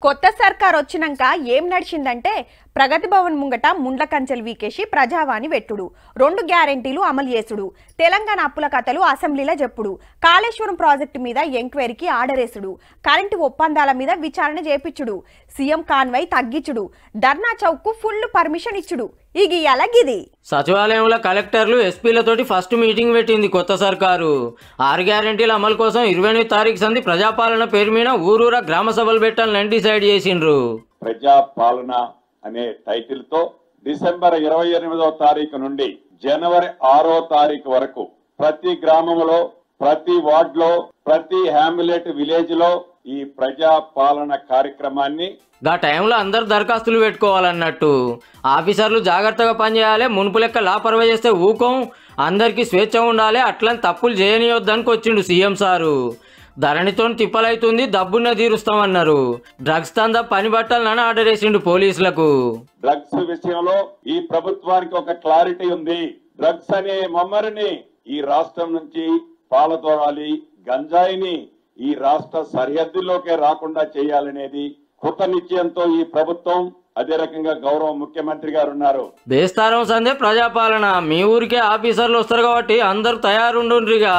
కొత్త సర్కార్ వచ్చినాక ఏం నడిచిందంటే ప్రగతి భవన్ ముంగట ముండ్ల కంచెలు వీకేసి ప్రజావాణి వెట్టుడు, 2 గ్యారెంటీలు అమలు చేసుడు, తెలంగాణ అప్పుల కథలు అసెంబ్లీలో చెప్పుడు, కాళేశ్వరం ప్రాజెక్టు మీద ఎంక్వైరీకి ఆర్డర్ వేసుడు, కరెంటు ఒప్పందాల మీద విచారణ చేపించుడు, సీఎం కాన్వాయ్ తగ్గించుడు, ధర్నా చౌక్ ఫుల్ పర్మిషన్ ఇచ్చుడు. ఇగి ఎలాగిది సచివాలయంలో కలెక్టర్లు ఎస్పీలతోటి ఫస్ట్ మీటింగ్ పెట్టింది కొత్త సర్కారు. 6 గ్యారెంటీల అమలు కోసం 28 తారీఖు సంది ప్రజాపాలన పేరు మీద ఊరూరా గ్రామ సభలు పెట్టాలని డిసైడ్ చేసిండ్రు. ప్రజాపాలన అనే టైటిల్ తో డిసెంబర్ 28వ తారీఖు నుండి జనవరి 6వ తారీఖు వరకు ప్రతి గ్రామంలో, ప్రతి వార్డులో, ప్రతి హ్యామ్లెట్ విలేజ్ లో ఈ ప్రజాపాలన కార్యక్రమాన్ని గా టైంలో అందరు దరఖాస్తులు పెట్టుకోవాలన్నట్టు. ఆఫీసర్లు జాగ్రత్తగా పనిచేయాలి, మునుపు లెక్క లాపర్వా చేస్తే ఊకం, అందరికీ స్వేచ్ఛ ఉండాలి, అట్లని తప్పులు చేయనియొద్దానికి వచ్చిండు సీఎం సారు. ధరణితో తిప్పలైతుంది, దబ్బున్న తీరుస్తామన్నారు. డ్రగ్స్ తందా పని పట్టాలని ఆర్డర్ వేసిండు పోలీసులకు. డ్రగ్స్ విషయంలో ఈ ప్రభుత్వానికి ఒక క్లారిటీ ఉంది. డ్రగ్స్ అనే మమ్మరిని ఈ రాష్ట్రం నుంచి పాలదోడాలి, గంజాయిని ఈ రాష్ట్ర సరిహద్దుల్లోకే రాకుండా చేయాలనేది కృత నిశ్చయంతో ఈ ప్రభుత్వం, అదే రకంగా గౌరవ ముఖ్యమంత్రి గారు ఉన్నారు. బేస్తారం సందే ప్రజాపాలన, మీ ఊరికే ఆఫీసర్లు వస్తారు కాబట్టి అందరూ తయారుండుండ్రిగా.